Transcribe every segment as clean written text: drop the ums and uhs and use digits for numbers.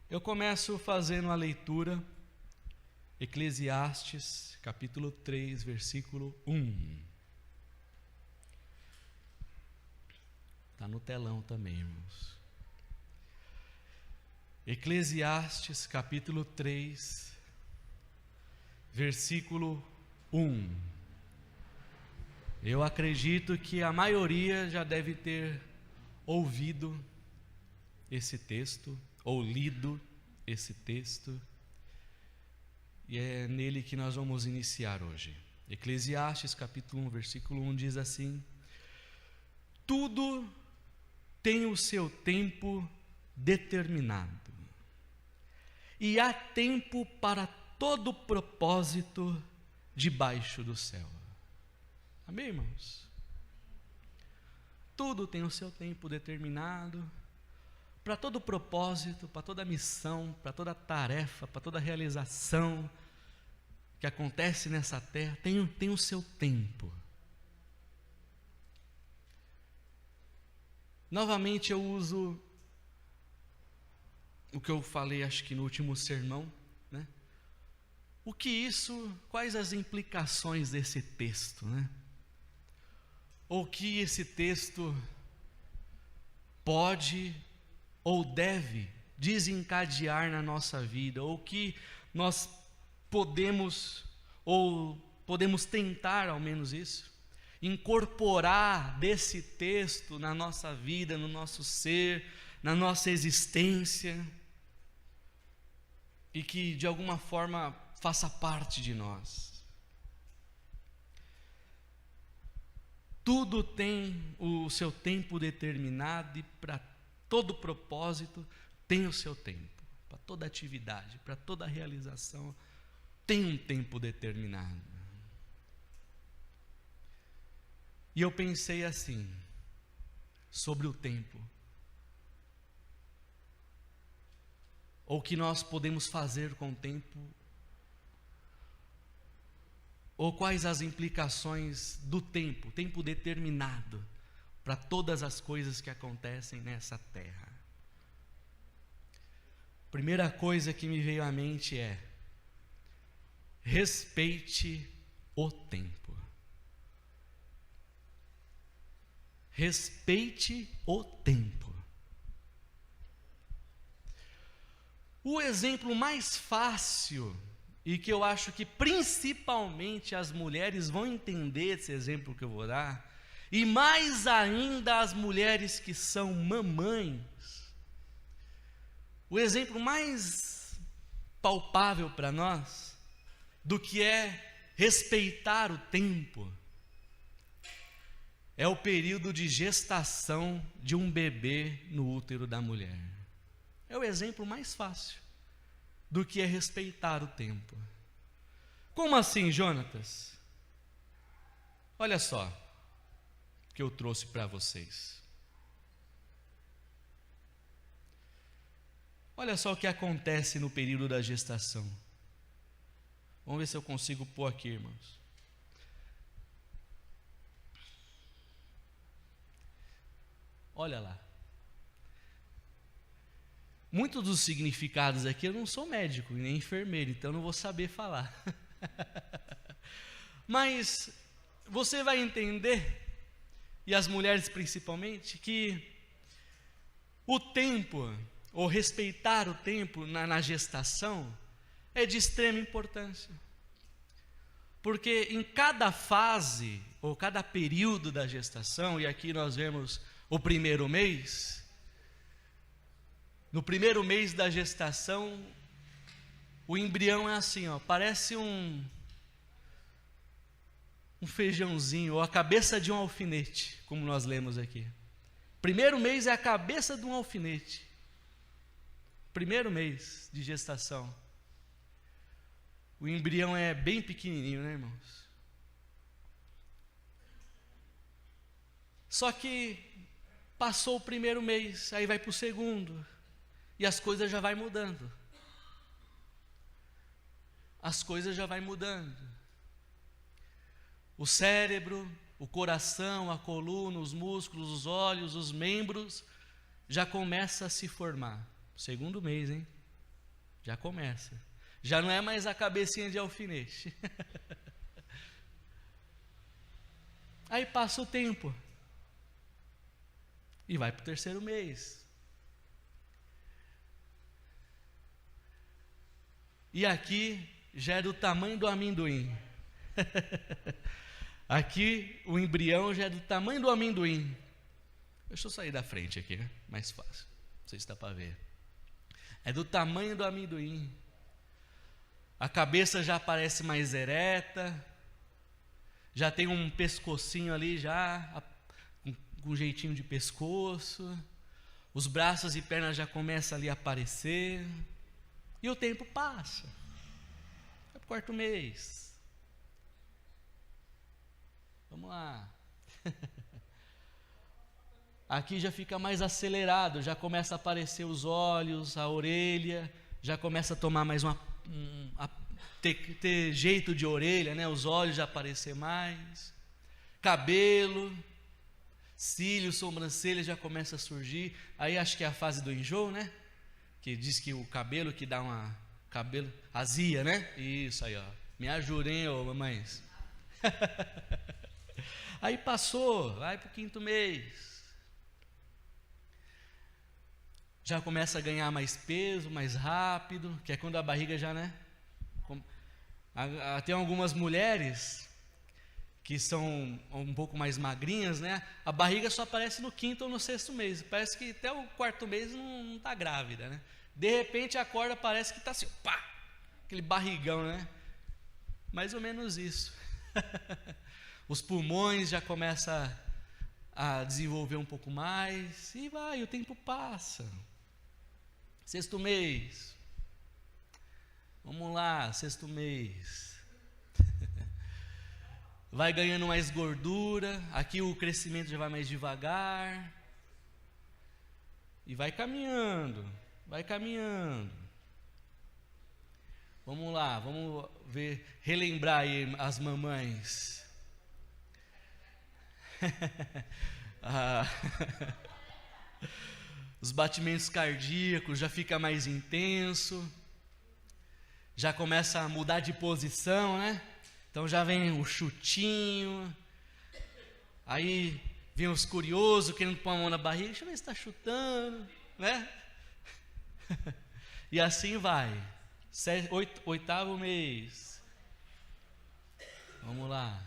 Eu começo fazendo a leitura, Eclesiastes, capítulo 3, versículo 1. Está no telão também, irmãos. Eclesiastes, capítulo 3, versículo 1. Eu acredito que a maioria já deve ter ouvido esse texto, ou lido esse texto, e é nele que nós vamos iniciar hoje. Eclesiastes capítulo 1, versículo 1 diz assim: tudo tem o seu tempo determinado, e há tempo para todo propósito debaixo do céu. Amém, irmãos? Tudo tem o seu tempo determinado, para todo propósito, para toda missão, para toda tarefa, para toda realização que acontece nessa terra, tem o seu tempo. Novamente eu uso o que eu falei, acho que no último sermão, né? Quais as implicações desse texto, né? Ou que esse texto pode ou deve desencadear na nossa vida, ou que nós podemos tentar, ao menos isso, incorporar desse texto na nossa vida, no nosso ser, na nossa existência, e que de alguma forma faça parte de nós. Tudo tem o seu tempo determinado, e para todo propósito tem o seu tempo. Para toda atividade, para toda realização, tem um tempo determinado. E eu pensei assim, sobre o tempo. Ou o que nós podemos fazer com o tempo, ou quais as implicações do tempo determinado, para todas as coisas que acontecem nessa terra. Primeira coisa que me veio à mente é: respeite o tempo. Respeite o tempo. O exemplo mais fácil, e que eu acho que principalmente as mulheres vão entender esse exemplo que eu vou dar, e mais ainda as mulheres que são mamães, o exemplo mais palpável para nós do que é respeitar o tempo é o período de gestação de um bebê no útero da mulher. É o exemplo mais fácil do que é respeitar o tempo. Como assim, Jonatas? Olha só o que eu trouxe para vocês. Olha só o que acontece no período da gestação. Vamos ver se eu consigo pôr aqui, irmãos. Olha lá. Muitos dos significados aqui, eu não sou médico nem enfermeiro, então não vou saber falar. Mas você vai entender, e as mulheres principalmente, que o tempo, ou respeitar o tempo na gestação, é de extrema importância. Porque em cada fase, ou cada período da gestação, e aqui nós vemos o primeiro mês, no primeiro mês da gestação, o embrião é assim, ó, parece um feijãozinho, ou a cabeça de um alfinete, como nós lemos aqui. Primeiro mês é a cabeça de um alfinete. Primeiro mês de gestação. O embrião é bem pequenininho, né, irmãos? Só que passou o primeiro mês, aí vai para o segundo, e as coisas já vai mudando. As coisas já vai mudando. O cérebro, o coração, a coluna, os músculos, os olhos, os membros, já começa a se formar. Segundo mês, hein? Já começa. Já não é mais a cabecinha de alfinete. Aí passa o tempo. E vai para o 3º mês. E aqui já é do tamanho do amendoim. Aqui o embrião já é do tamanho do amendoim. Deixa eu sair da frente aqui, né? Mais fácil. Não sei se dá para ver. É do tamanho do amendoim. A cabeça já parece mais ereta. Já tem um pescocinho ali já, com jeitinho de pescoço. Os braços e pernas já começam ali a aparecer. E o tempo passa. É o 4º mês. Vamos lá. Aqui já fica mais acelerado, já começa a aparecer os olhos, a orelha, já começa a tomar mais ter jeito de orelha, né? Os olhos já aparecer mais. Cabelo, cílios, sobrancelha já começa a surgir. Aí acho que é a fase do enjoo, né? Que diz que o cabelo que dá cabelo azia, né? Isso aí, ó. Me ajudem, ô mamães. Aí passou, vai para o 5º mês. Já começa a ganhar mais peso, mais rápido, que é quando a barriga já, né? Tem algumas mulheres que são um pouco mais magrinhas, né? A barriga só aparece no 5º ou no 6º mês. Parece que até o 4º mês não está grávida, né? De repente acorda, parece que está assim, pá, aquele barrigão, né? Mais ou menos isso. Os pulmões já começam a desenvolver um pouco mais, e vai, o tempo passa. 6º mês. Vamos lá, 6º mês. Vai ganhando mais gordura, aqui o crescimento já vai mais devagar. E vai caminhando, vai caminhando. Vamos lá, vamos ver, relembrar aí as mamães. Os batimentos cardíacos já fica mais intenso, já começa a mudar de posição, né? Então já vem o chutinho, aí vem os curiosos querendo pôr a mão na barriga, deixa eu ver se está chutando, né? E assim vai, 8º mês, vamos lá.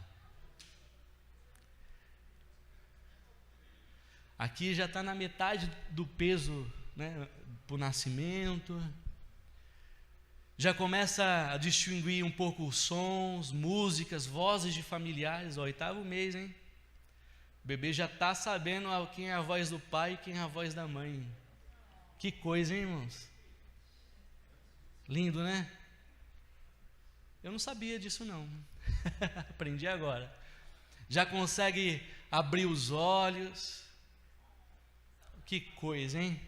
Aqui já está na metade do peso, né, para o nascimento. Já começa a distinguir um pouco os sons, músicas, vozes de familiares. 8º mês, hein? O bebê já está sabendo quem é a voz do pai e quem é a voz da mãe. Que coisa, hein, irmãos? Lindo, né? Eu não sabia disso, não. Aprendi agora. Já consegue abrir os olhos. Que coisa, hein?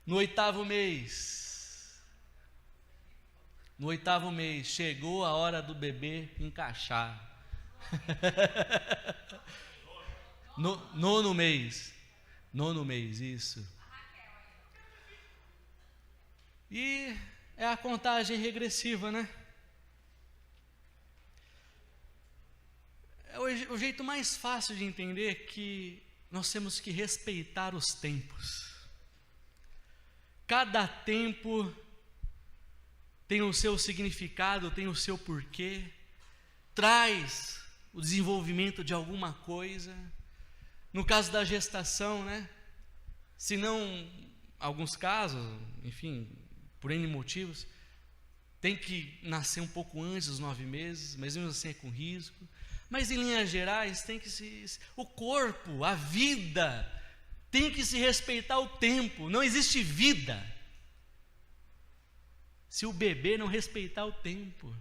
No 8º mês, chegou a hora do bebê encaixar. 9º mês, isso. E é a contagem regressiva, né? É o jeito mais fácil de entender que nós temos que respeitar os tempos. Cada tempo tem o seu significado, tem o seu porquê, traz o desenvolvimento de alguma coisa. No caso da gestação, né? Se não, alguns casos, enfim, por N motivos, tem que nascer um pouco antes dos 9 meses, mas mesmo assim é com risco. Mas em linhas gerais, o corpo, a vida, tem que se respeitar o tempo. Não existe vida se o bebê não respeitar o tempo.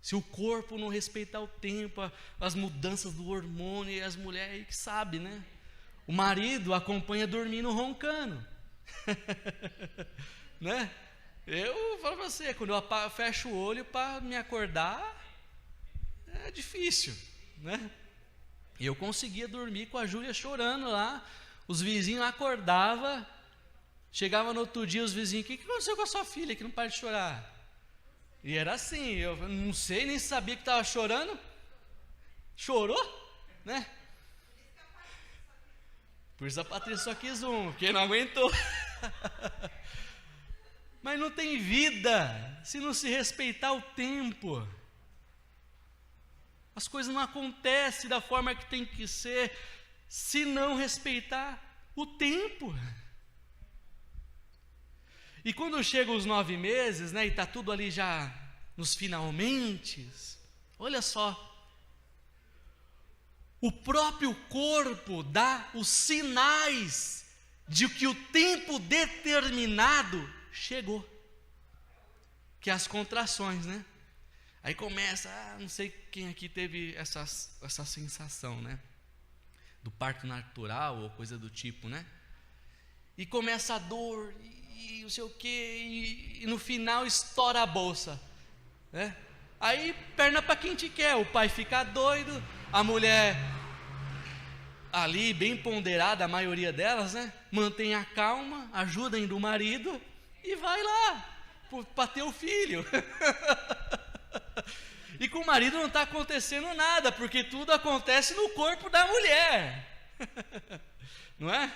Se o corpo não respeitar o tempo, as mudanças do hormônio, e as mulheres que sabem, né? O marido acompanha dormindo roncando. Né? Eu falo para você, quando eu fecho o olho para me acordar, é difícil, né? Eu conseguia dormir com a Júlia chorando lá, os vizinhos acordavam, Chegava no outro dia, os vizinhos, o que aconteceu com a sua filha que não para de chorar? E era assim, eu não sei, nem sabia que estava chorando. Chorou, né? Por isso a Patrícia só quis um, porque não aguentou. Mas não tem vida se não se respeitar o tempo. As coisas não acontecem da forma que tem que ser se não respeitar o tempo. E quando chegam os 9 meses, né, e está tudo ali já nos finalmente, olha só, o próprio corpo dá os sinais de que o tempo determinado chegou, que é as contrações, né? Aí começa, não sei quem aqui teve essa sensação, né? Do parto natural ou coisa do tipo, né? E começa a dor, e não sei o quê, e no final estoura a bolsa, né? Aí perna para quem te quer, o pai fica doido, a mulher ali bem ponderada, a maioria delas, né? Mantém a calma, ajuda ainda o marido e vai lá para ter o filho. E com o marido não está acontecendo nada, porque tudo acontece no corpo da mulher. Não é?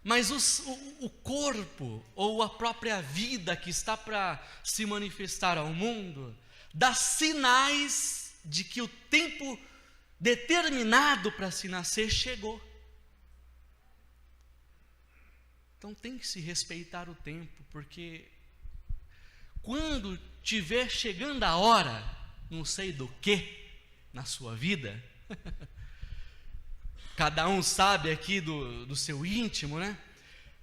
Mas o corpo, ou a própria vida que está para se manifestar ao mundo, dá sinais de que o tempo determinado para se nascer chegou. Então tem que se respeitar o tempo, porque quando tiver chegando a hora, não sei do que, na sua vida, cada um sabe aqui do seu íntimo, né?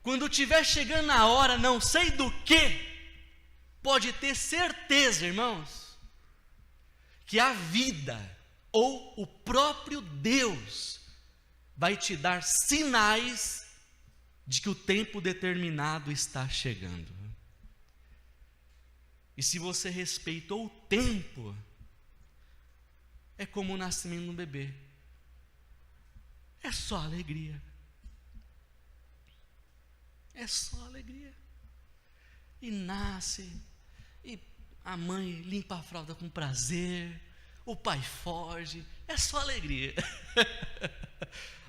Quando tiver chegando a hora, não sei do que, pode ter certeza, irmãos, que a vida ou o próprio Deus vai te dar sinais de que o tempo determinado está chegando. E se você respeitou o tempo, é como o nascimento de um bebê. É só alegria. É só alegria. E nasce, e a mãe limpa a fralda com prazer, o pai foge, é só alegria.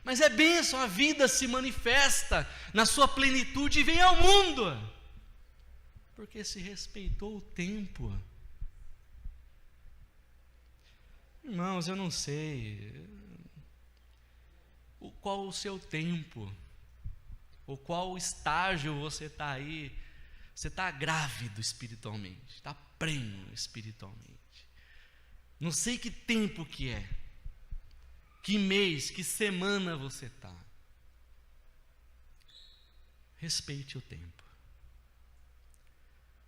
Mas é bênção, a vida se manifesta na sua plenitude e vem ao mundo. Porque se respeitou o tempo. Irmãos, eu não sei qual o seu tempo, ou qual estágio você está aí. Você está grávido espiritualmente, está prenho espiritualmente. Não sei que tempo que é, que mês, que semana você está. Respeite o tempo.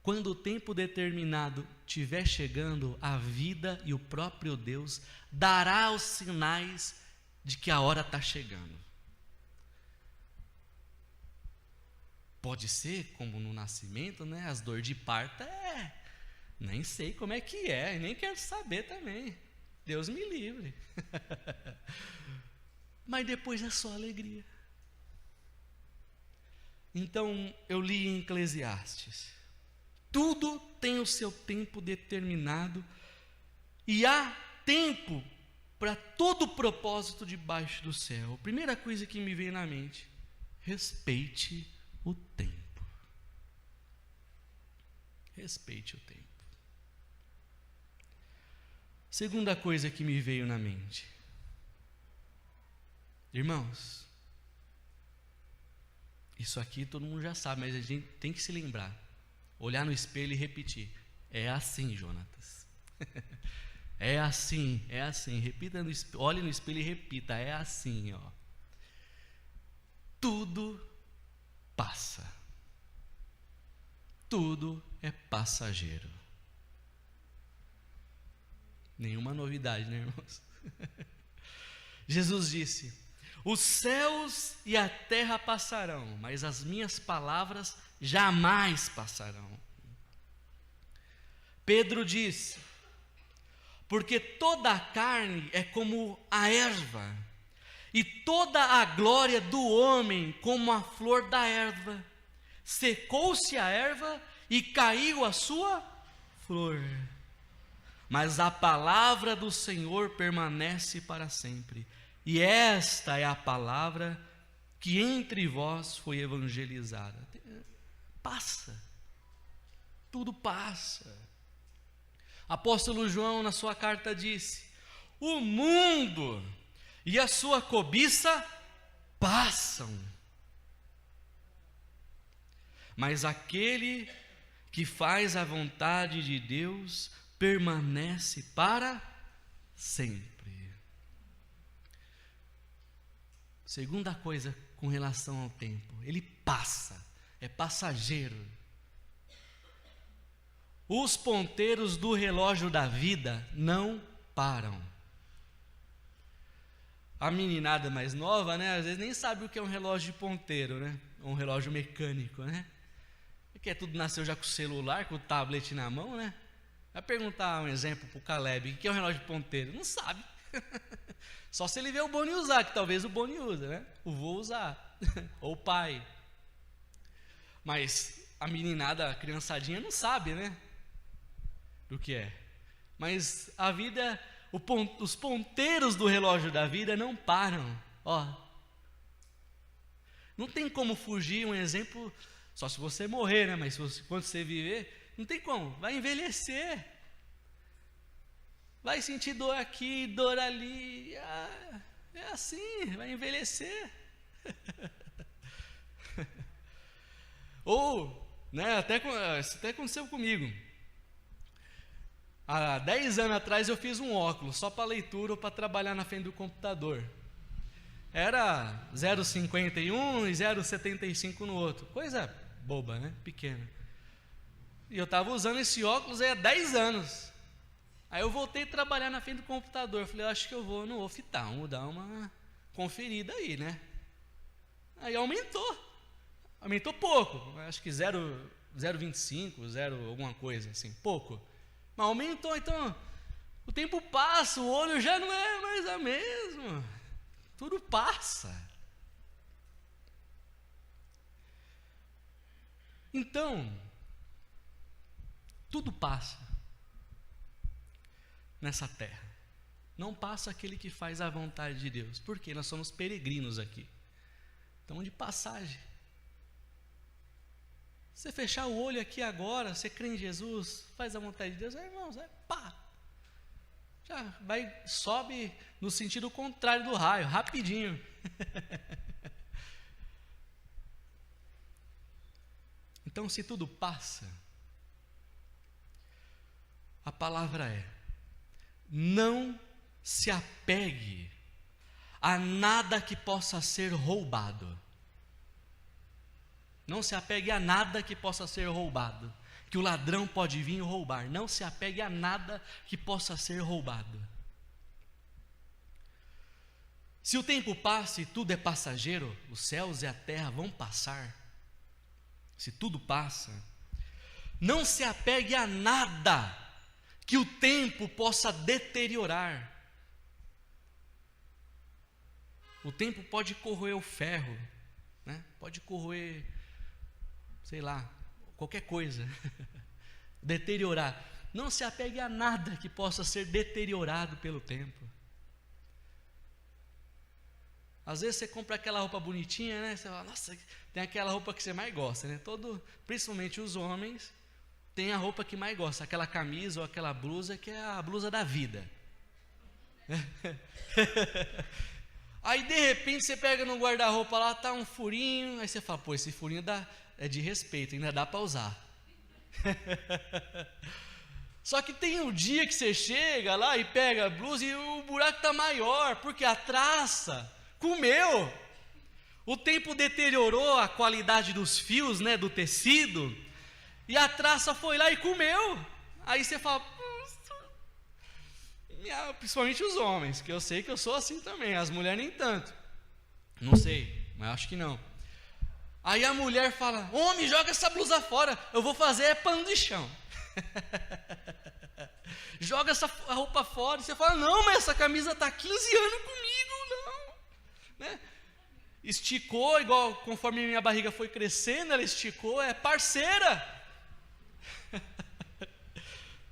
Quando o tempo determinado estiver chegando, a vida e o próprio Deus dará os sinais de que a hora está chegando. Pode ser, como no nascimento, né? As dores de parto, nem sei como é que é, nem quero saber também. Deus me livre. Mas depois é só alegria. Então, eu li em Eclesiastes. Tudo tem o seu tempo determinado e há tempo para todo propósito debaixo do céu. Primeira coisa que me veio na mente: respeite o tempo. Respeite o tempo. Segunda coisa que me veio na mente: irmãos, isso aqui todo mundo já sabe, mas a gente tem que se lembrar. Olhar no espelho e repetir: é assim, Jonatas. É assim, é assim. Repita no espelho, olhe no espelho e repita: é assim, ó. Tudo passa. Tudo é passageiro. Nenhuma novidade, né, irmãos? Jesus disse: os céus e a terra passarão, mas as minhas palavras jamais passarão. Pedro disse: porque toda a carne é como a erva, e toda a glória do homem como a flor da erva. Secou-se a erva e caiu a sua flor. Mas a palavra do Senhor permanece para sempre. E esta é a palavra que entre vós foi evangelizada. Passa. Tudo passa. Apóstolo João, na sua carta, disse: o mundo e a sua cobiça passam, mas aquele que faz a vontade de Deus permanece para sempre. Segunda coisa com relação ao tempo, ele passa, é passageiro. Os ponteiros do relógio da vida não param. A meninada mais nova, né, às vezes nem sabe o que é um relógio de ponteiro, né? Um relógio mecânico, né? Porque tudo nasceu já com o celular, com o tablet na mão, né? Vai perguntar um exemplo para o Caleb, o que é um relógio de ponteiro? Não sabe. Só se ele vê o Boni usar, que talvez o Boni usa, né? O vô usar, ou o pai. Mas a meninada, a criançadinha não sabe, né? Do que é. Mas a vida, os ponteiros do relógio da vida não param. Ó, não tem como fugir. Um exemplo, só se você morrer, né? Mas quando você viver, não tem como. Vai envelhecer. Vai sentir dor aqui, dor ali. Ah, é assim, vai envelhecer. Ou, né? Isso até aconteceu comigo. Há 10 anos atrás eu fiz um óculos só para leitura ou para trabalhar na frente do computador. Era 0,51 e 0,75 no outro. Coisa boba, né? Pequena. E eu estava usando esse óculos há 10 anos. Aí eu voltei a trabalhar na frente do computador. Eu falei, acho que não vou fitar, vamos dar uma conferida aí, né? Aí aumentou. Aumentou pouco. Acho que 0,25, 0 alguma coisa assim, pouco. Mas aumentou, então o tempo passa, o olho já não é mais a mesma. Tudo passa. Então, tudo passa nessa terra. Não passa aquele que faz a vontade de Deus. Por quê? Nós somos peregrinos aqui. Estamos de passagem. Você fechar o olho aqui agora, você crê em Jesus, faz a vontade de Deus, irmãos, pá, já vai, sobe no sentido contrário do raio, rapidinho. Então, se tudo passa, a palavra é: não se apegue a nada que possa ser roubado. Não se apegue a nada que possa ser roubado, que o ladrão pode vir e roubar. Não se apegue a nada que possa ser roubado. Se o tempo passa e tudo é passageiro, os céus e a terra vão passar. Se tudo passa, não se apegue a nada que o tempo possa deteriorar. O tempo pode corroer o ferro, né? Pode corroer, sei lá, qualquer coisa, deteriorar. Não se apegue a nada que possa ser deteriorado pelo tempo. Às vezes você compra aquela roupa bonitinha, né? Você fala, nossa, tem aquela roupa que você mais gosta, né? Principalmente os homens, tem a roupa que mais gosta, aquela camisa ou aquela blusa que é a blusa da vida. Aí de repente você pega no guarda-roupa lá, tá um furinho, aí você fala, pô, esse furinho é de respeito, ainda dá para usar. Só que tem um dia que você chega lá e pega a blusa e o buraco está maior, porque a traça comeu. O tempo deteriorou a qualidade dos fios, né, do tecido, e a traça foi lá e comeu. Aí você fala, principalmente os homens, que eu sei que eu sou assim também, as mulheres nem tanto. Não sei, mas acho que não. Aí a mulher fala, homem, joga essa blusa fora, eu vou fazer pano de chão. Joga essa roupa fora, e você fala, não, mas essa camisa está 15 anos comigo, não. né? Esticou, igual conforme minha barriga foi crescendo, ela esticou, é parceira.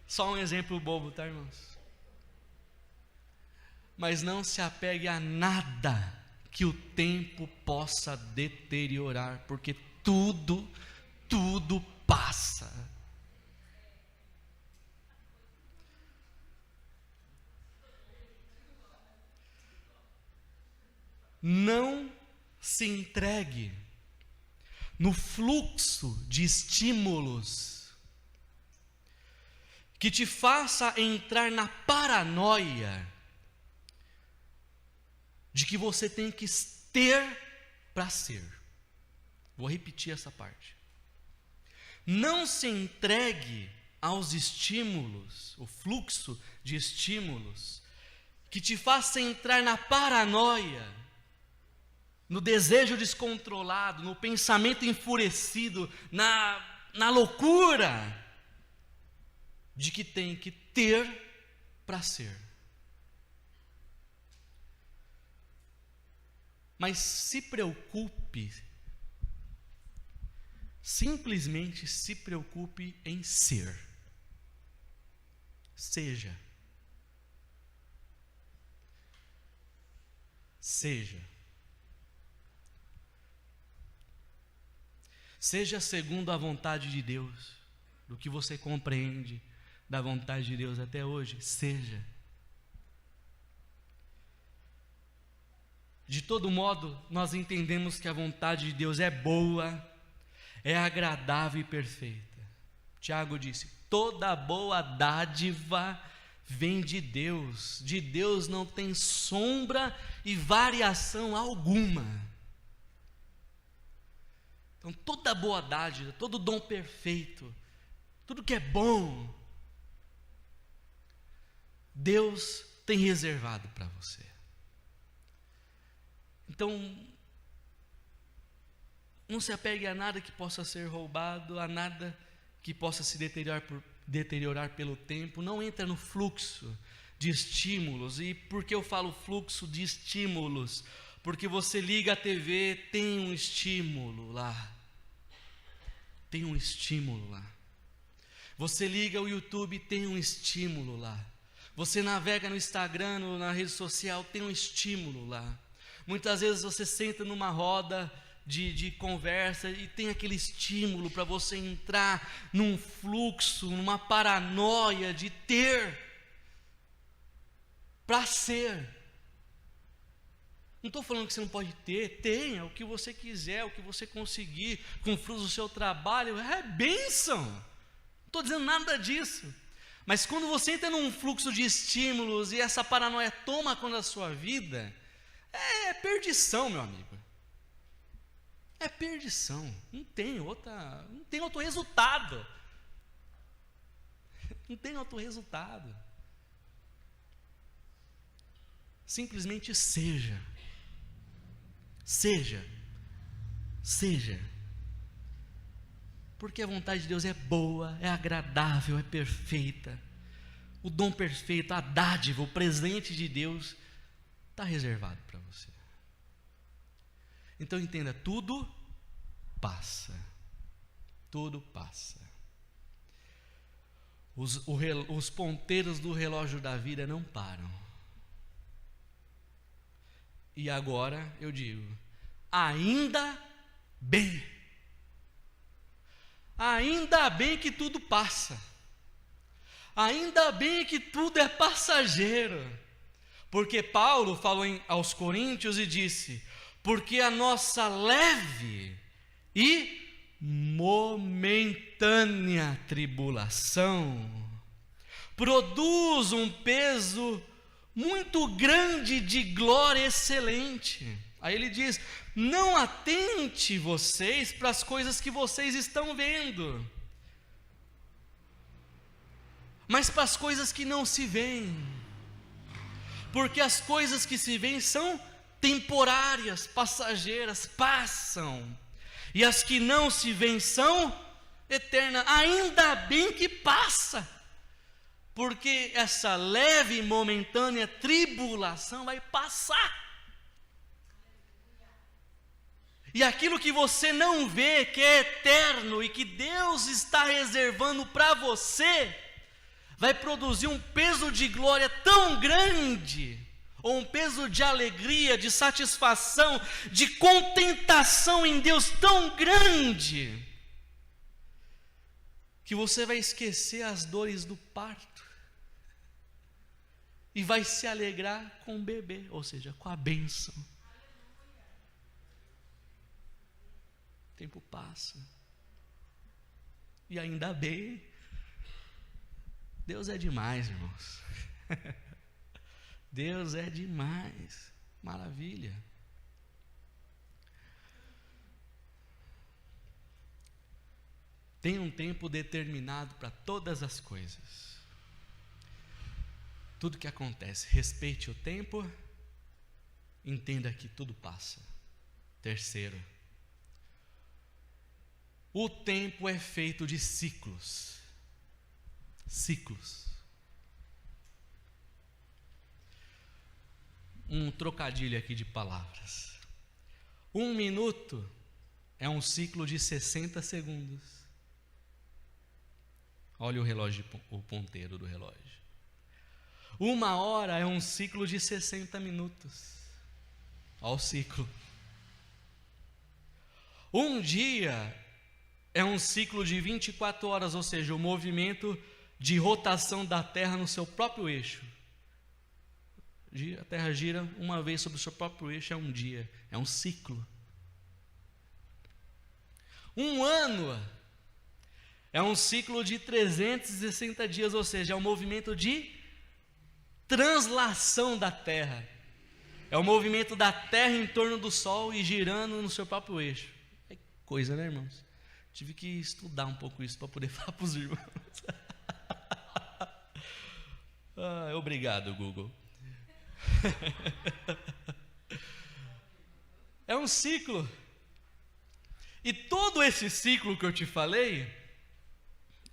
Só um exemplo bobo, tá, irmãos? Mas não se apegue a nada que o tempo possa deteriorar, porque tudo passa. Não se entregue no fluxo de estímulos que te faça entrar na paranoia de que você tem que ter para ser. Vou repetir essa parte. Não se entregue aos estímulos, o fluxo de estímulos que te faça entrar na paranoia, no desejo descontrolado, no pensamento enfurecido, na loucura de que tem que ter para ser. Mas se preocupe, simplesmente se preocupe em ser. Seja. Seja segundo a vontade de Deus, do que você compreende da vontade de Deus até hoje, seja. De todo modo, nós entendemos que a vontade de Deus é boa, é agradável e perfeita. Tiago disse: toda boa dádiva vem de Deus não tem sombra e variação alguma. Então toda boa dádiva, todo dom perfeito, tudo que é bom, Deus tem reservado para você. Então, não se apegue a nada que possa ser roubado, a nada que possa se deteriorar pelo tempo. Não entra no fluxo de estímulos. E por que eu falo fluxo de estímulos? Porque você liga a TV, tem um estímulo lá. Tem um estímulo lá. Você liga o YouTube, tem um estímulo lá. Você navega no Instagram, na rede social, tem um estímulo lá. Muitas vezes você senta numa roda de conversa e tem aquele estímulo para você entrar num fluxo, numa paranoia de ter para ser. Não estou falando que você não pode ter, tenha o que você quiser, o que você conseguir, com frutos do seu trabalho, é bênção. Não estou dizendo nada disso. Mas quando você entra num fluxo de estímulos e essa paranoia toma conta da sua vida, é perdição, meu amigo. É perdição. Não tem outro resultado. Não tem outro resultado. Simplesmente seja. Porque a vontade de Deus é boa, é agradável, é perfeita. O dom perfeito, a dádiva, o presente de Deus está reservado para você. Então entenda, tudo passa. Tudo passa. Os ponteiros do relógio da vida não param. E agora eu digo, ainda bem. Ainda bem que tudo passa. Ainda bem que tudo é passageiro. Porque Paulo falou aos Coríntios e disse: porque a nossa leve e momentânea tribulação produz um peso muito grande de glória excelente. Aí ele diz: não atente vocês para as coisas que vocês estão vendo, mas para as coisas que não se veem, porque as coisas que se veem são temporárias, passageiras, passam, e as que não se veem são eternas. Ainda bem que passa, porque essa leve e momentânea tribulação vai passar. E aquilo que você não vê, que é eterno e que Deus está reservando para você, vai produzir um peso de glória tão grande, ou um peso de alegria, de satisfação, de contentação em Deus tão grande, que você vai esquecer as dores do parto e vai se alegrar com o bebê, ou seja, com a bênção. O tempo passa, e ainda bem. Deus é demais, irmãos. Deus é demais. Maravilha. Tem um tempo determinado para todas as coisas. Tudo que acontece, respeite o tempo, entenda que tudo passa. Terceiro, o tempo é feito de ciclos. Ciclos. Um trocadilho aqui de palavras. 1 minuto é um ciclo de 60 segundos. Olha o relógio, o ponteiro do relógio. 1 hora é um ciclo de 60 minutos. Olha o ciclo. Um dia é um ciclo de 24 horas, ou seja, o movimento de rotação da Terra no seu próprio eixo. A Terra gira uma vez sobre o seu próprio eixo, é um dia, é um ciclo. Um ano é um ciclo de 360 dias, ou seja, é um movimento de translação da Terra. É o movimento da Terra em torno do Sol e girando no seu próprio eixo. É coisa, né, irmãos? Tive que estudar um pouco isso para poder falar para os irmãos. Obrigado, Google. É um ciclo. E todo esse ciclo que eu te falei,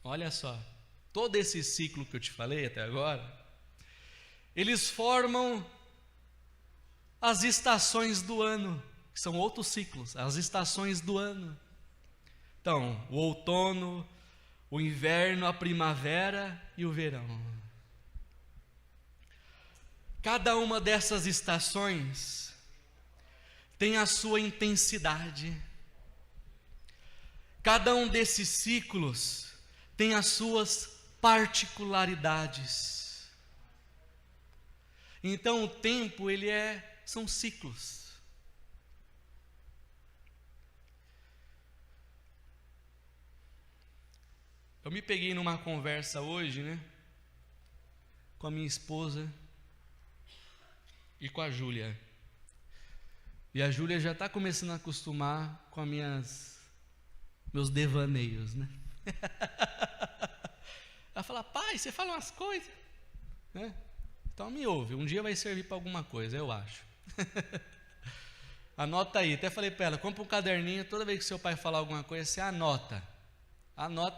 olha só, todo esse ciclo que eu te falei até agora, eles formam as estações do ano, que são outros ciclos, as estações do ano. Então, o outono, o inverno, a primavera e o verão. Cada uma dessas estações tem a sua intensidade. Cada um desses ciclos tem as suas particularidades. Então o tempo, são ciclos. Eu me peguei numa conversa hoje, né, com a minha esposa e com a Júlia. E a Júlia já está começando a acostumar com meus devaneios, né? Ela fala: pai, você fala umas coisas, né? Então me ouve, um dia vai servir para alguma coisa, eu acho. Anota aí, até falei para ela: compra um caderninho, toda vez que seu pai falar alguma coisa, você anota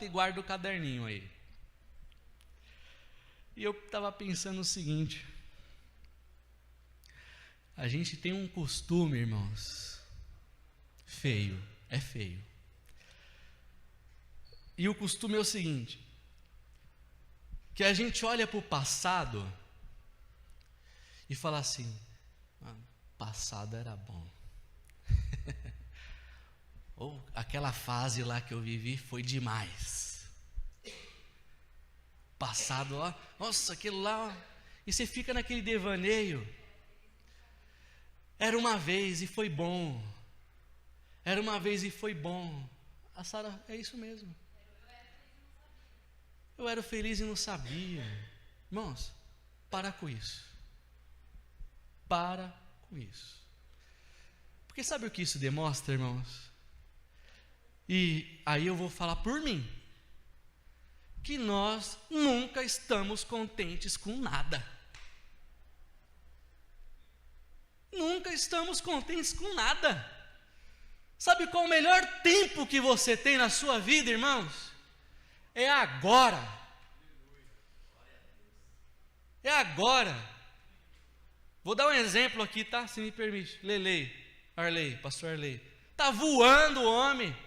e guarda o caderninho aí. E eu estava pensando o seguinte: a gente tem um costume, irmãos, feio, é feio. E o costume é o seguinte, que a gente olha para o passado e fala assim: passado era bom. Ou aquela fase lá que eu vivi foi demais. Passado, ó, nossa, aquilo lá, ó. E você fica naquele devaneio. Era uma vez e foi bom. Era uma vez e foi bom. A Sara, é isso mesmo. Eu era feliz e não sabia. Irmãos, para com isso. Para com isso. Porque sabe o que isso demonstra, irmãos? E aí eu vou falar por mim, que nós nunca estamos contentes com nada. Nunca estamos contentes com nada. Sabe qual o melhor tempo que você tem na sua vida, irmãos? É agora. É agora. Vou dar um exemplo aqui, tá? Se me permite. Arley, pastor Arley. Está voando o homem.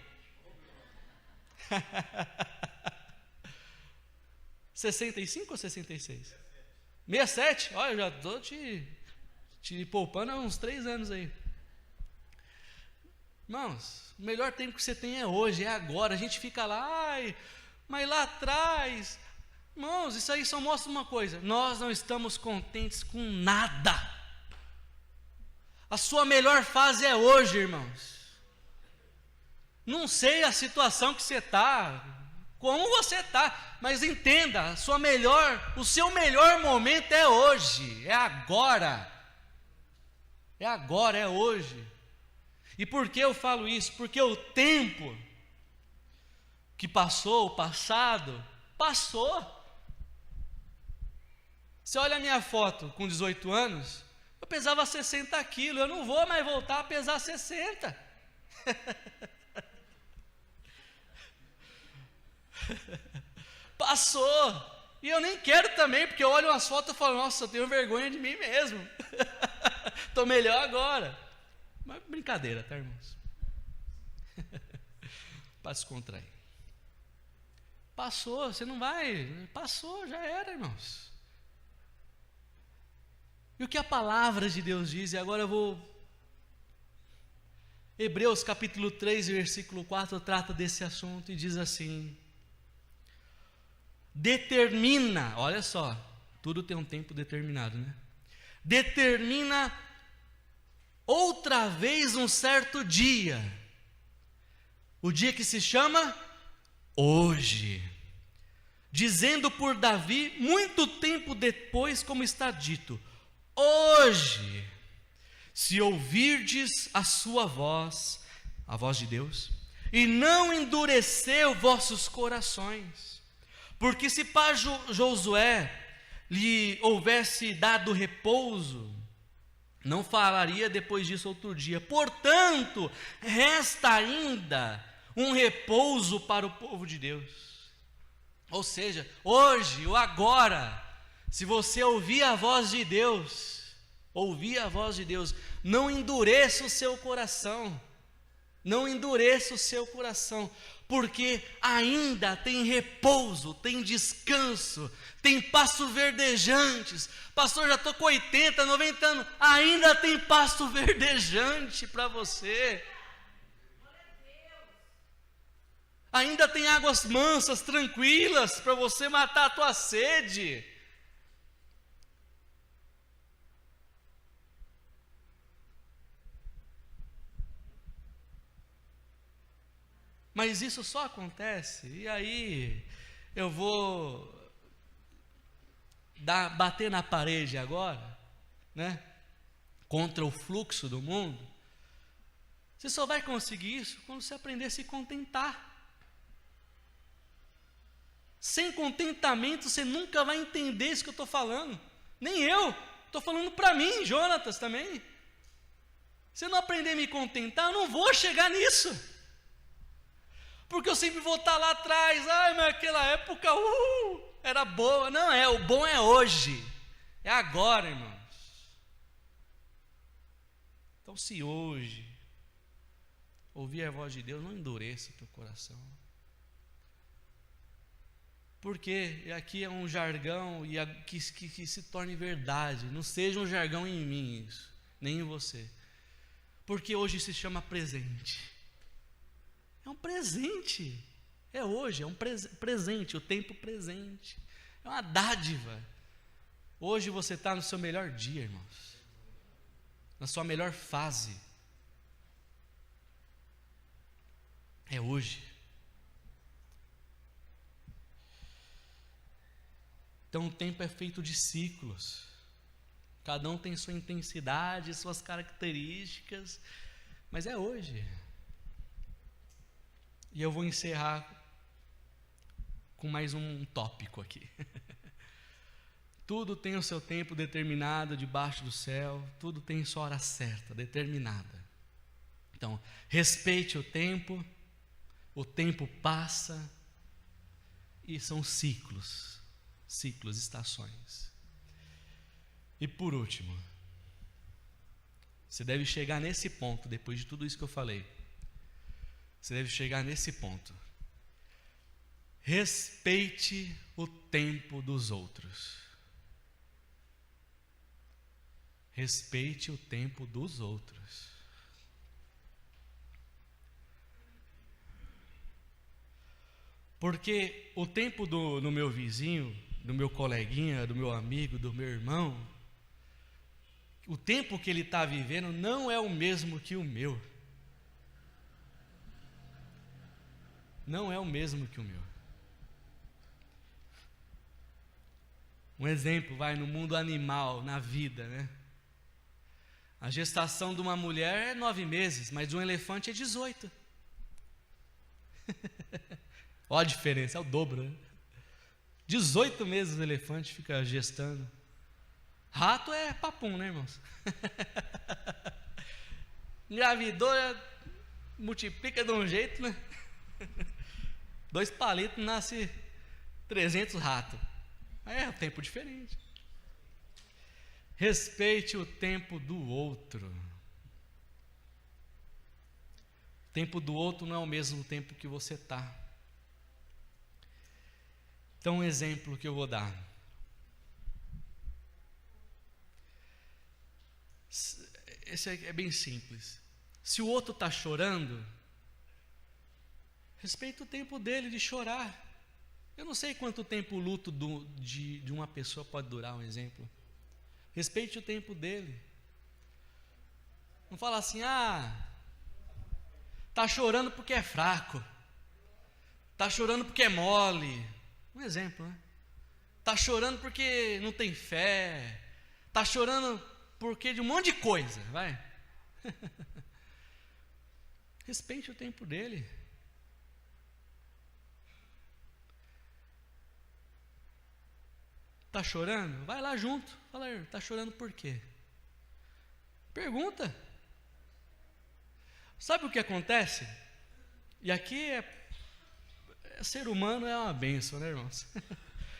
65 ou 66? 67? Olha, eu já estou te poupando há uns 3 anos aí. Irmãos, o melhor tempo que você tem é hoje, é agora. A gente fica lá, ai, mas lá atrás. Irmãos, isso aí só mostra uma coisa: nós não estamos contentes com nada. A sua melhor fase é hoje, irmãos. Não sei a situação que você está, como você está, mas entenda, o seu melhor momento é hoje, é agora. É agora, é hoje. E por que eu falo isso? Porque o tempo que passou, o passado, passou. Você olha a minha foto com 18 anos, eu pesava 60 quilos, eu não vou mais voltar a pesar 60. Passou. E eu nem quero também, porque eu olho umas fotos e falo, nossa, eu tenho vergonha de mim mesmo. Estou melhor agora. Mas brincadeira, tá, irmãos? Para descontrair. Passou, você não vai. Passou, já era, irmãos. E o que a palavra de Deus diz, e agora eu vou. Hebreus capítulo 3, versículo 4 trata desse assunto e diz assim: determina, olha só, tudo tem um tempo determinado, né? Determina outra vez um certo dia, o dia que se chama hoje, dizendo por Davi, muito tempo depois, como está dito: hoje, se ouvirdes a sua voz, a voz de Deus, e não endureceu vossos corações, porque se para Josué lhe houvesse dado repouso, não falaria depois disso outro dia. Portanto, resta ainda um repouso para o povo de Deus. Ou seja, hoje, o agora, se você ouvir a voz de Deus, não endureça o seu coração. Não endureça o seu coração, porque ainda tem repouso, tem descanso, tem pasto verdejantes. Pastor, já estou com 80, 90 anos, ainda tem pasto verdejante para você. Ainda tem águas mansas, tranquilas, para você matar a tua sede. Mas isso só acontece, e aí eu vou bater na parede agora, né? Contra o fluxo do mundo. Você só vai conseguir isso quando você aprender a se contentar. Sem contentamento você nunca vai entender isso que eu estou falando. Nem eu, estou falando para mim, Jonatas também. Se eu não aprender a me contentar, eu não vou chegar nisso. Porque eu sempre vou estar lá atrás, mas aquela época era boa. Não, o bom é hoje, é agora, irmãos. Então, se hoje ouvir a voz de Deus, não endureça o teu coração. Porque aqui é um jargão que se torne verdade, não seja um jargão em mim isso, nem em você. Porque hoje se chama presente. É um presente, é hoje, é um presente, o tempo presente, é uma dádiva. Hoje você está no seu melhor dia, irmãos, na sua melhor fase, é hoje. Então o tempo é feito de ciclos, cada um tem sua intensidade, suas características, mas é hoje. E eu vou encerrar com mais um tópico aqui. Tudo tem o seu tempo determinado debaixo do céu, tudo tem sua hora certa, determinada. Então, respeite o tempo passa, e são ciclos, estações. E por último, você deve chegar nesse ponto, depois de tudo isso que eu falei, Você deve chegar nesse ponto. Respeite o tempo dos outros. Respeite o tempo dos outros. Porque o tempo do meu vizinho, do meu coleguinha, do meu amigo, do meu irmão, o tempo que ele está vivendo não é o mesmo que o meu. Não é o mesmo que o meu. Um exemplo, vai no mundo animal, na vida, né? A gestação de uma mulher é 9 meses, mas de um elefante é 18. Olha a diferença, é o dobro, né? 18 meses o elefante fica gestando. Rato é papum, né, irmãos? Engravidou, multiplica de um jeito, né? 2 palitos, nasce 300 ratos. É um tempo diferente. Respeite o tempo do outro. O tempo do outro não é o mesmo tempo que você está. Então, um exemplo que eu vou dar. Esse é bem simples. Se o outro está chorando, respeita o tempo dele de chorar. Eu não sei quanto tempo o luto de uma pessoa pode durar, um exemplo. Respeite o tempo dele. Não fala assim, está chorando porque é fraco. Está chorando porque é mole. Um exemplo, né? Está chorando porque não tem fé. Está chorando porque de um monte de coisa, vai. Respeite o tempo dele. Está chorando? Vai lá junto. Fala, está chorando por quê? Pergunta. Sabe o que acontece? E aqui ser humano é uma bênção, né, irmãos?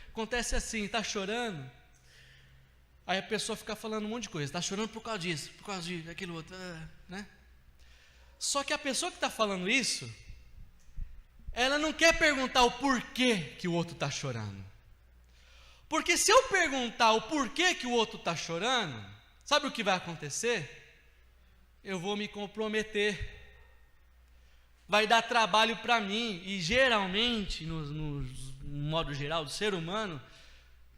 Acontece assim, está chorando, aí a pessoa fica falando um monte de coisa, está chorando por causa disso, por causa daquilo outro, né? Só que a pessoa que está falando isso, ela não quer perguntar o porquê que o outro está chorando. Porque se eu perguntar o porquê que o outro está chorando, sabe o que vai acontecer? Eu vou me comprometer. Vai dar trabalho para mim. E geralmente, no modo geral, o ser humano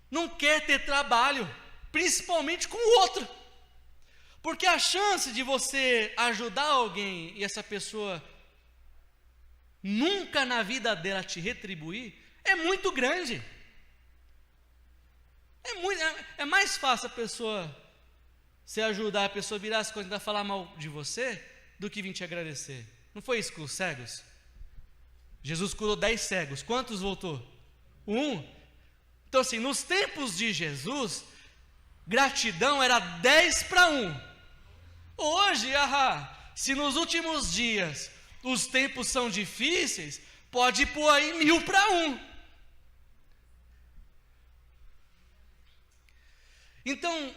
não quer ter trabalho, principalmente com o outro. Porque a chance de você ajudar alguém e essa pessoa nunca na vida dela te retribuir é muito grande. É mais fácil a pessoa se ajudar, a pessoa virar as coisas e falar mal de você, do que vir te agradecer. Não foi isso com os cegos? Jesus curou 10 cegos. Quantos voltou? 1. Então assim, nos tempos de Jesus, gratidão era 10 para 1. Hoje, se nos últimos dias os tempos são difíceis, pode pôr aí 1000 para 1. Então,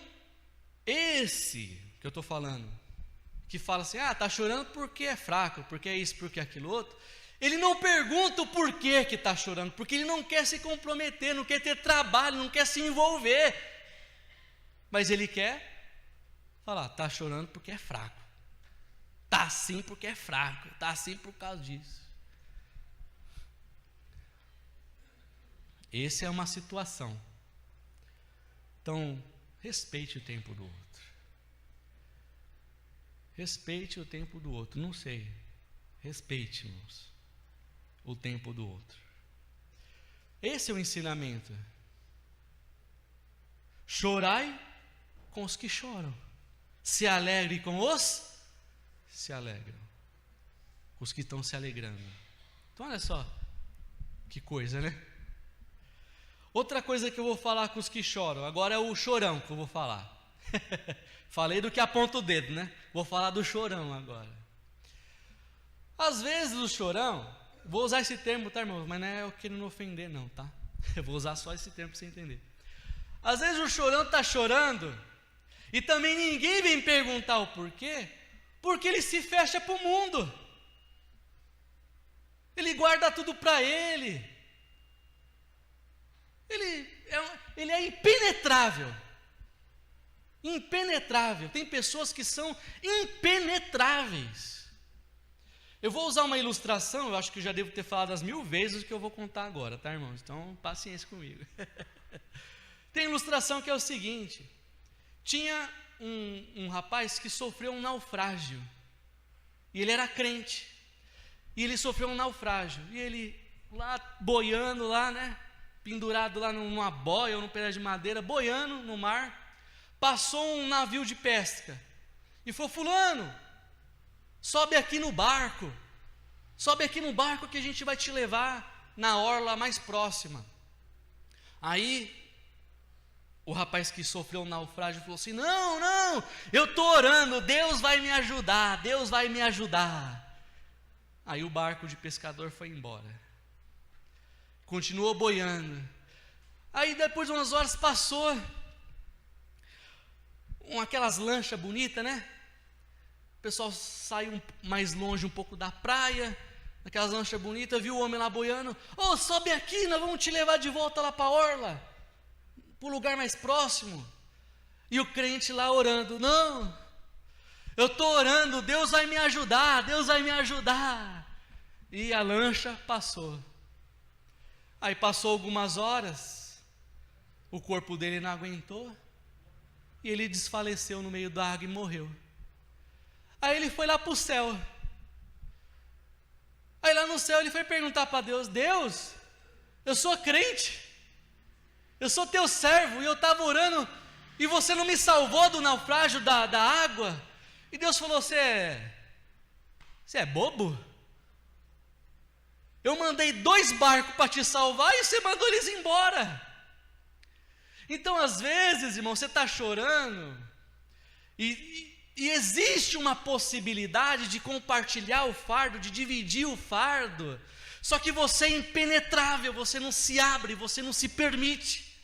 esse que eu estou falando, que fala assim, está chorando porque é fraco, porque é isso, porque é aquilo outro, ele não pergunta o porquê que está chorando, porque ele não quer se comprometer, não quer ter trabalho, não quer se envolver, mas ele quer falar, está chorando porque é fraco, está assim porque é fraco, está assim por causa disso. Essa é uma situação. Então, respeite o tempo do outro. Respeite o tempo do outro. Não sei. Respeite, irmãos, o tempo do outro. Esse é o ensinamento. Chorai com os que choram. Se alegre com os se alegram. Os que estão se alegrando. Então olha só, que coisa, né? Outra coisa que eu vou falar com os que choram, agora é o chorão que eu vou falar. Falei do que aponta o dedo, né? Vou falar do chorão agora. Às vezes o chorão, vou usar esse termo, tá, irmão? Mas não é eu querendo ofender, não, tá? Eu vou usar só esse termo para você entender. Às vezes o chorão está chorando e também ninguém vem perguntar o porquê, porque ele se fecha para o mundo. guarda tudo para Ele. Ele é impenetrável. Impenetrável. Tem pessoas que são impenetráveis. Eu vou usar uma ilustração, eu acho que eu já devo ter falado as 1000 vezes o que eu vou contar agora, tá, irmãos? Então, paciência comigo. Tem ilustração que é o seguinte: tinha um rapaz que sofreu um naufrágio, e ele era crente, e ele sofreu um naufrágio, e ele lá boiando lá, né, pendurado lá numa boia ou num pedaço de madeira, boiando no mar, passou um navio de pesca, e falou: fulano, sobe aqui no barco que a gente vai te levar na orla mais próxima. Aí o rapaz que sofreu um naufrágio falou assim: não, eu estou orando, Deus vai me ajudar. Aí o barco de pescador foi embora, continuou boiando. Aí depois de umas horas passou aquelas lanchas bonitas, né? O pessoal saiu mais longe um pouco da praia, naquelas lanchas bonitas, viu o homem lá boiando: ô, sobe aqui, nós vamos te levar de volta lá para a orla, para o lugar mais próximo. E o crente lá orando: não, eu estou orando, Deus vai me ajudar. E a lancha passou. Aí passou algumas horas, o corpo dele não aguentou, e ele desfaleceu no meio da água e morreu. Aí ele foi lá para o céu. Aí lá no céu ele foi perguntar para Deus: Deus, eu sou crente, eu sou teu servo, e eu estava orando, e você não me salvou do naufrágio da água. E Deus falou: você é bobo? Eu mandei 2 barcos para te salvar, e você mandou eles embora. Então às vezes, irmão, você está chorando, e existe uma possibilidade de compartilhar o fardo, de dividir o fardo, só que você é impenetrável, você não se abre, você não se permite.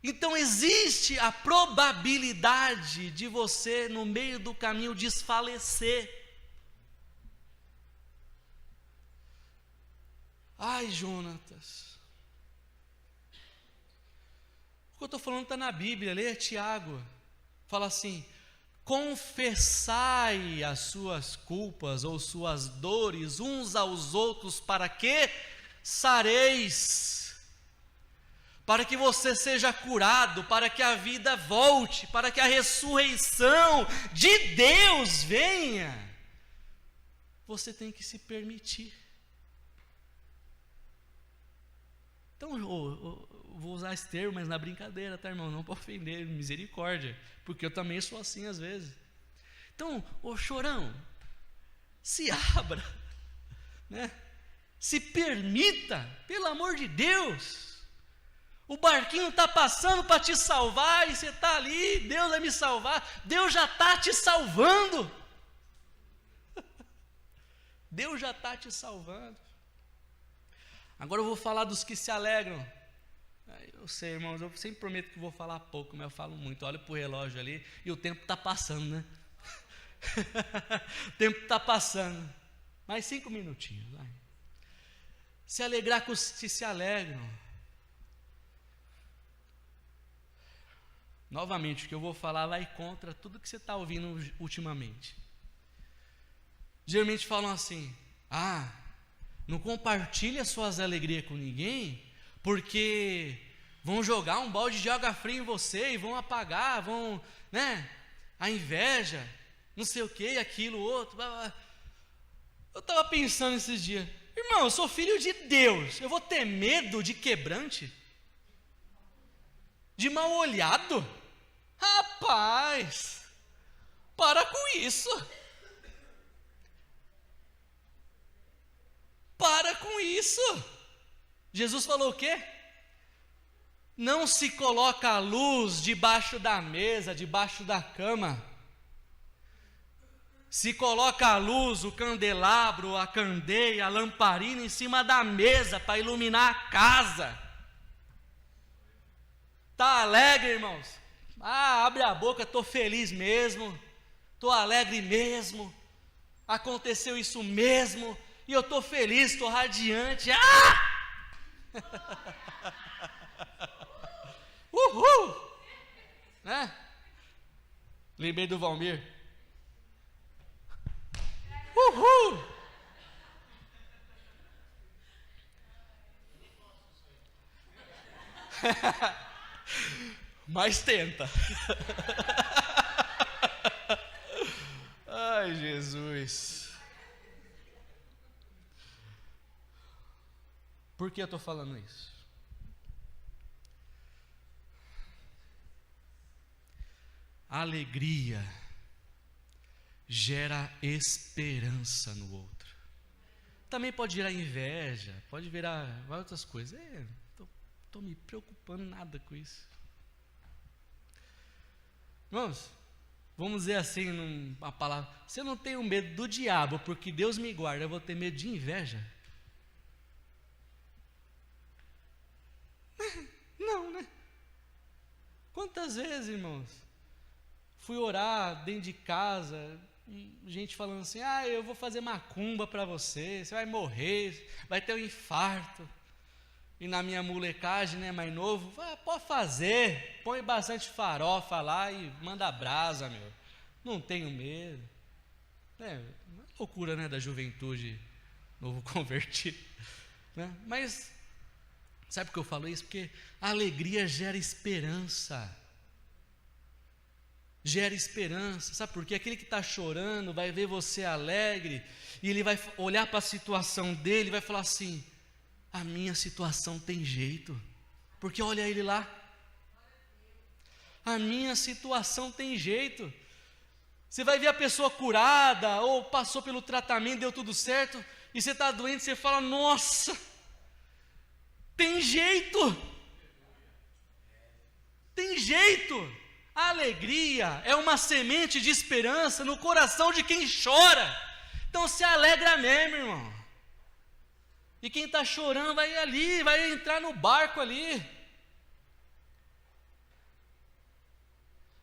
Então existe a probabilidade de você, no meio do caminho, desfalecer. Ai, Jonatas, o que eu estou falando está na Bíblia. Leia Tiago. Fala assim: confessai as suas culpas ou suas dores uns aos outros, para que sareis, para que você seja curado, para que a vida volte, para que a ressurreição de Deus venha. Você tem que se permitir. Então, vou usar esse termo, mas na brincadeira, tá, irmão? Não para ofender, misericórdia, porque eu também sou assim às vezes. Então, chorão, se abra, né? Se permita, pelo amor de Deus. O barquinho está passando para te salvar, e você está ali: Deus vai me salvar. Deus já está te salvando. Deus já está te salvando. Agora eu vou falar dos que se alegram. Eu sei, irmãos, eu sempre prometo que vou falar pouco, mas eu falo muito. Olha para o relógio ali e o tempo está passando, né? O tempo está passando. Mais 5 minutinhos, vai. Se alegrar com os que se alegram. Novamente, o que eu vou falar vai contra tudo que você está ouvindo ultimamente. Geralmente falam assim: não compartilhe as suas alegrias com ninguém, porque vão jogar um balde de água fria em você e vão apagar, né? A inveja, não sei o que, aquilo, outro. Blá, blá. Eu estava pensando esses dias: irmão, eu sou filho de Deus, eu vou ter medo de quebrante? De mal olhado? Rapaz, para com isso. Para com isso. Jesus falou o quê? Não se coloca a luz debaixo da mesa, debaixo da cama. Se coloca a luz, o candelabro, a candeia, a lamparina em cima da mesa para iluminar a casa. Está alegre, irmãos? Abre a boca, estou feliz mesmo, estou alegre mesmo, aconteceu isso mesmo. e eu estou feliz, estou radiante. Uhul! Né? Lembrei do Valmir. Uhul! Mas tenta. Ai, Jesus. Por que eu estou falando isso? A alegria gera esperança no outro. Também pode gerar inveja, pode virar outras coisas. Estou me preocupando nada com isso. Irmãos, vamos dizer assim, uma palavra. Se eu não tenho medo do diabo, porque Deus me guarda, eu vou ter medo de inveja? Não, né? Quantas vezes, irmãos, fui orar dentro de casa, e gente falando assim, eu vou fazer macumba para você, você vai morrer, vai ter um infarto. E na minha molecagem, né, mais novo, pode fazer, põe bastante farofa lá e manda brasa, meu. Não tenho medo. Loucura, né, da juventude, novo convertido. Né? Mas, sabe por que eu falo isso? Porque a alegria gera esperança. Gera esperança. Sabe por quê? Aquele que está chorando vai ver você alegre, e ele vai olhar para a situação dele e vai falar assim, a minha situação tem jeito, porque olha ele lá, a minha situação tem jeito. Você vai ver a pessoa curada, ou passou pelo tratamento, deu tudo certo, e você está doente, você fala, nossa, tem jeito, tem jeito. A alegria é uma semente de esperança no coração de quem chora, então se alegra mesmo, irmão. E quem está chorando vai ali, vai entrar no barco ali.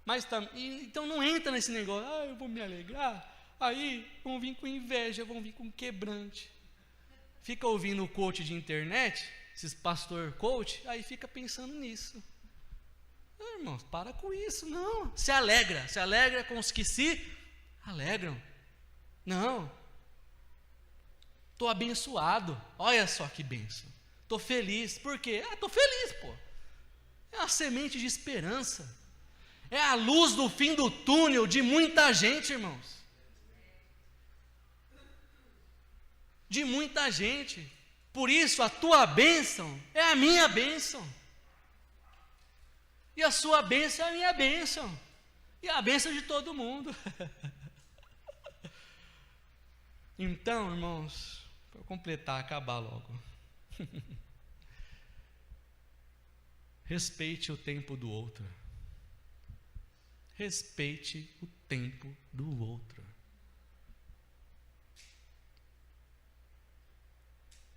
Mas então não entra nesse negócio, eu vou me alegrar, aí vão vir com inveja, vão vir com quebrante. Fica ouvindo o coach de internet, esses pastor coach, aí fica pensando nisso. Irmãos, para com isso, não. Se alegra com os que se alegram. Não. Estou abençoado, olha só que bênção, estou feliz, por quê? Estou feliz, é uma semente de esperança, é a luz do fim do túnel de muita gente, irmãos, de muita gente. Por isso a tua bênção é a minha bênção, e a sua bênção é a minha bênção, e a bênção de todo mundo. Então, irmãos, para completar, acabar logo. Respeite o tempo do outro. Respeite o tempo do outro.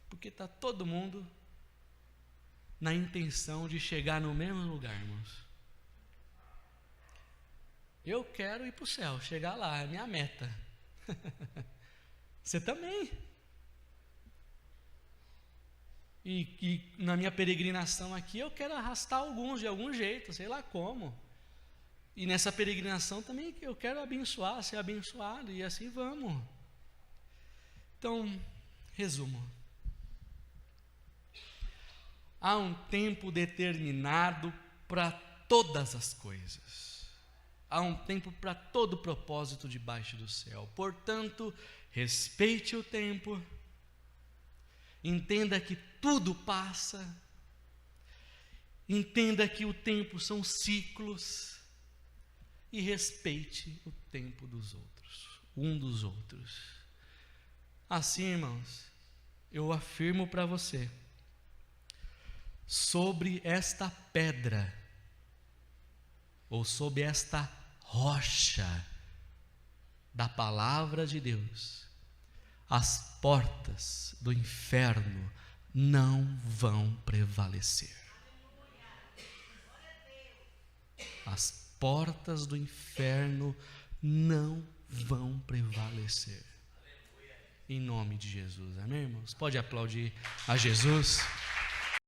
Porque está todo mundo na intenção de chegar no mesmo lugar, irmãos. Eu quero ir para o céu, chegar lá, é a minha meta. Você também. E na minha peregrinação aqui, eu quero arrastar alguns de algum jeito, sei lá como. E nessa peregrinação também eu quero abençoar, ser abençoado, e assim vamos. Então, resumo. Há um tempo determinado para todas as coisas. Há um tempo para todo propósito debaixo do céu. Portanto, respeite o tempo. Entenda que tudo passa. Entenda que o tempo são ciclos. E respeite o tempo dos outros, um dos outros. Assim, irmãos, eu afirmo para você, sobre esta pedra, ou sobre esta rocha da palavra de Deus, as portas do inferno não vão prevalecer. As portas do inferno não vão prevalecer. em nome de Jesus. Amém, irmãos? Pode aplaudir a Jesus.